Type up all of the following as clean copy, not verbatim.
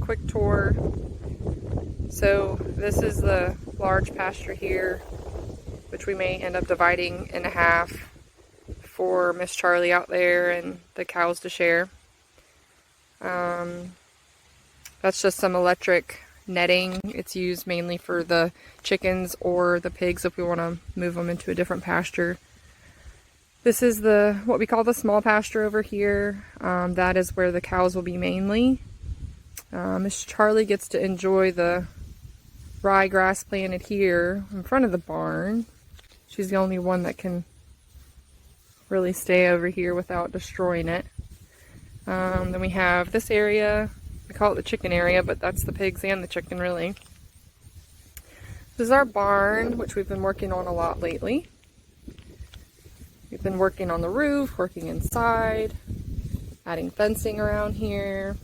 quick tour. So this is the large pasture here, which we may end up dividing in half for Miss Charlie out there and the cows to share. That's just some electric netting. It's used mainly for the chickens or the pigs if we want to move them into a different pasture. This is what we call the small pasture over here. That is where the cows will be mainly. Miss Charlie gets to enjoy the ryegrass planted here in front of the barn. She's the only one that can really stay over here without destroying it. Then we have this area. We call it the chicken area, but that's the pigs and the chicken really. This is our barn, which we've been working on a lot lately. We've been working on the roof, working inside, adding fencing around here,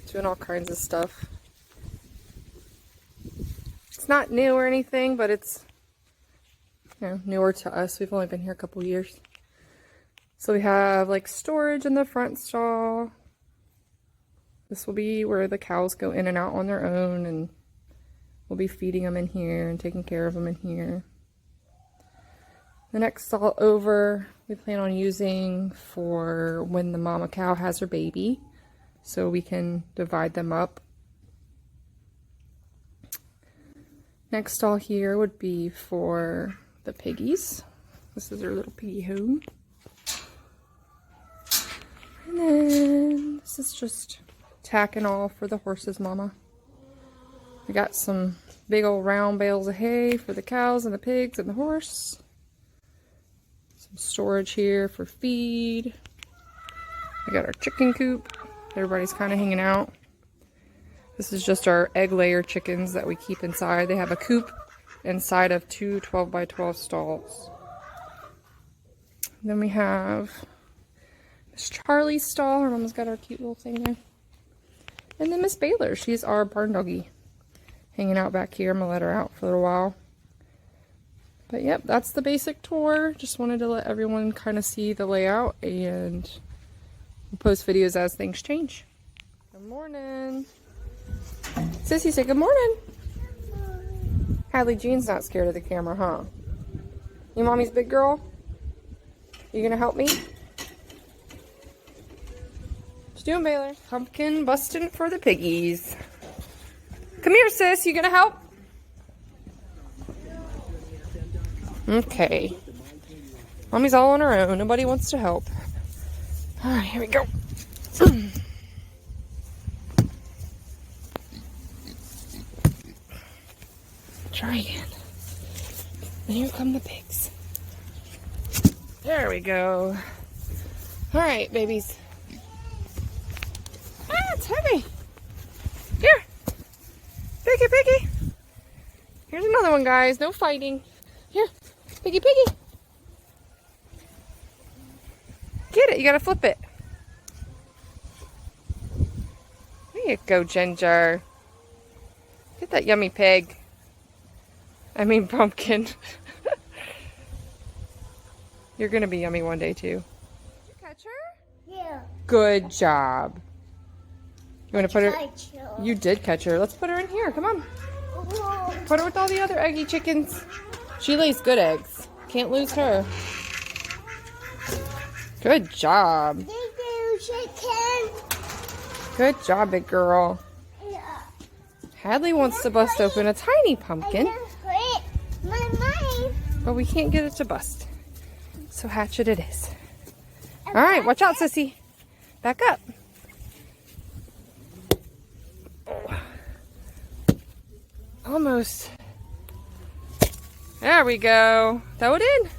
doing all kinds of stuff. It's not new or anything, but it's, you know, newer to us. We've only been here a couple years. So we have like storage in the front stall. This will be where the cows go in and out on their own, and we'll be feeding them in here and taking care of them in here. The next stall over, we plan on using for when the mama cow has her baby, so we can divide them up. Next stall here would be for the piggies. This is their little piggy home. And then this is just tack and all for the horses, mama. We got some big old round bales of hay for the cows and the pigs and the horse. Some storage here for feed. We got our chicken coop. Everybody's kind of hanging out. This is just our egg layer chickens that we keep inside. They have a coop inside of two 12 by 12 stalls. Then we have Miss Charlie's stall. Her mama's got our cute little thing there. And then Miss Baylor, she's our barn doggy, hanging out back here. I'm gonna let her out for a little while. But yep, that's the basic tour. Just wanted to let everyone kind of see the layout, and we'll post videos as things change. Good morning. Sissy, say good morning. Good morning. Hadley Jean's not scared of the camera, huh? You mommy's big girl? You gonna help me? What you doing, Baylor? Pumpkin busting for the piggies. Come here, sis. You gonna help? Okay. Mommy's all on her own. Nobody wants to help. All right, here we go. Try again. And here come the pigs. There we go. All right, babies. Ah, it's heavy. Here. Piggy, piggy. Here's another one, guys. No fighting. Here. Piggy, piggy. Get it. You gotta flip it. There you go, Ginger. Get that yummy pig. I mean pumpkin. You're gonna be yummy one day too. Did you catch her? Yeah. Good job. You wanna put her? You did catch her. Let's put her in here. Come on. Put her with all the other eggy chickens. She lays good eggs. Can't lose her. Good job. Thank you, chicken. Good job, big girl. Yeah. Hadley wants to bust open a tiny pumpkin, but we can't get it to bust. So hatchet it is. All right, watch out, sissy. Back up. Oh. Almost. There we go. Throw it in.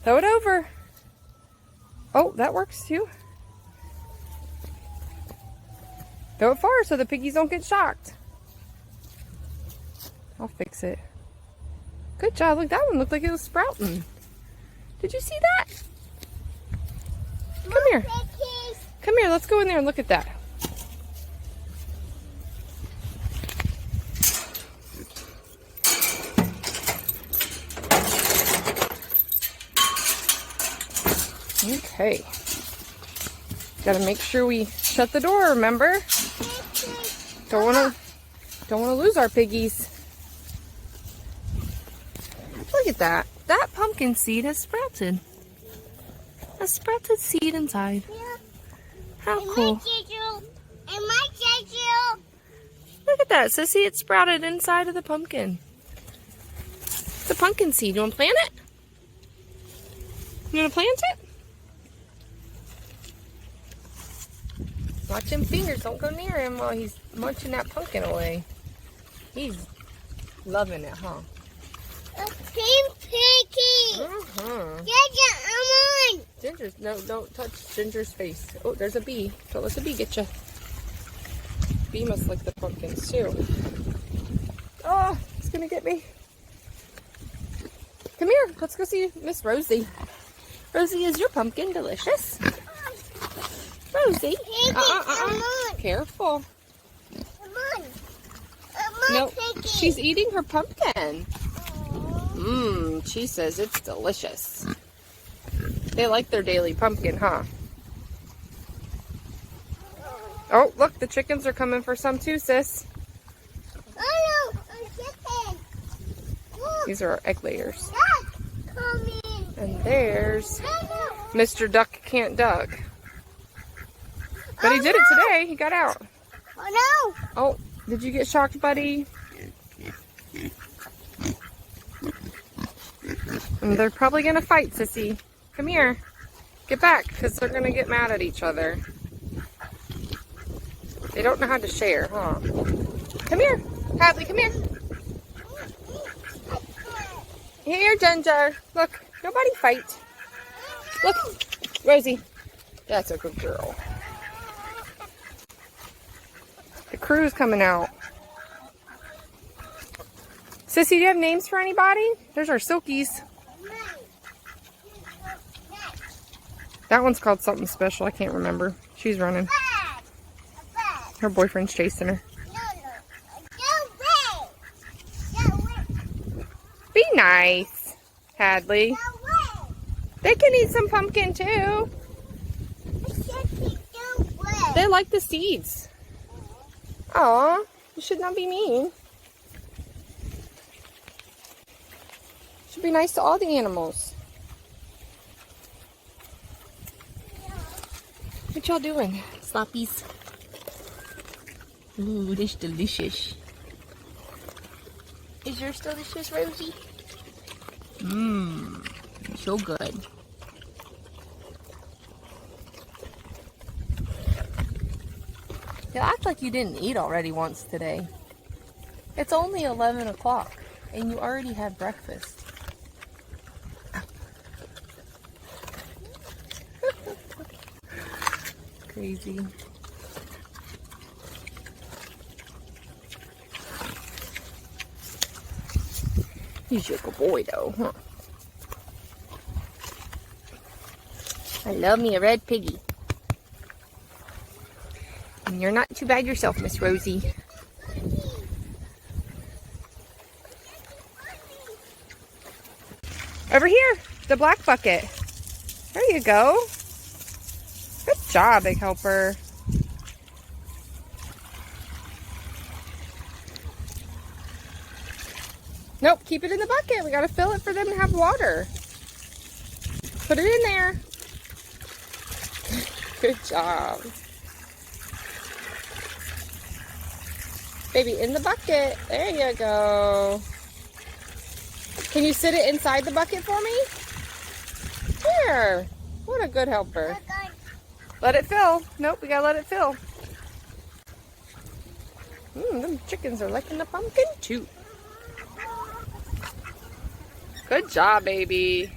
Throw it over. Oh, that works too. Throw it far so the piggies don't get shocked. I'll fix it. Good job. Look, that one looked like it was sprouting. Did you see that? Come here. Come here. Let's go in there and look at that. Okay. Gotta make sure we shut the door, remember? Don't wanna lose our piggies. Look at that. That pumpkin seed has sprouted. A sprouted seed inside. How cool. Look at that, Sissy. It sprouted inside of the pumpkin. It's a pumpkin seed. You want to plant it? You want to plant it? Watch him fingers. Don't go near him while he's munching that pumpkin away. He's loving it, huh? A pink piggy. Ginger, I'm on. Ginger's, no, don't touch Ginger's face. Oh, there's a bee. Don't let the bee get you. Bee must like the pumpkins too. Oh, it's gonna get me. Come here, let's go see Miss Rosie. Rosie, is your pumpkin delicious? Rosie, careful. Come on. Come on, No, piggy. she's eating her pumpkin. She says it's delicious. They like their daily pumpkin, huh? Oh, look, the chickens are coming for some too, sis. Oh no, a chicken. Look, These are our egg layers. duck coming. And there's Oh Mr. Duck Can't Duck. But he did it today. He got out. no. Oh, did you get shocked, buddy? And they're probably going to fight, Sissy. Come here. Get back, because they're going to get mad at each other. They don't know how to share, huh? Come here. Hadley, come here. Here, Ginger. Look, nobody fight. Look, Rosie. That's a good girl. The crew's coming out. Sissy, do you have names for anybody? There's our silkies. That one's called something special. I can't remember. She's running. Her boyfriend's chasing her. Be nice, Hadley. They can eat some pumpkin too. They like the seeds. Aw, you should not be mean. Should be nice to all the animals. What y'all doing, sloppies? Ooh, this delicious. Is yours delicious, Rosie? Mmm, so good. You act like you didn't eat already once today. It's only 11 o'clock and you already had breakfast. Crazy. He's a good boy though, huh? I love me a red piggy. And you're not too bad yourself, Miss Rosie. Over here, the black bucket. There you go. Good job, Big Helper. Nope, keep it in the bucket. We gotta fill it for them to have water. Put it in there. Good job. Baby, in the bucket. There you go. Can you sit it inside the bucket for me? Here. What a good helper. Let it fill. Nope, we gotta let it fill. Them chickens are liking the pumpkin too. Good job, baby.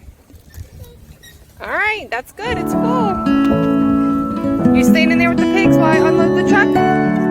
All right, that's good. It's full. You staying in there with the pigs while I unload the truck?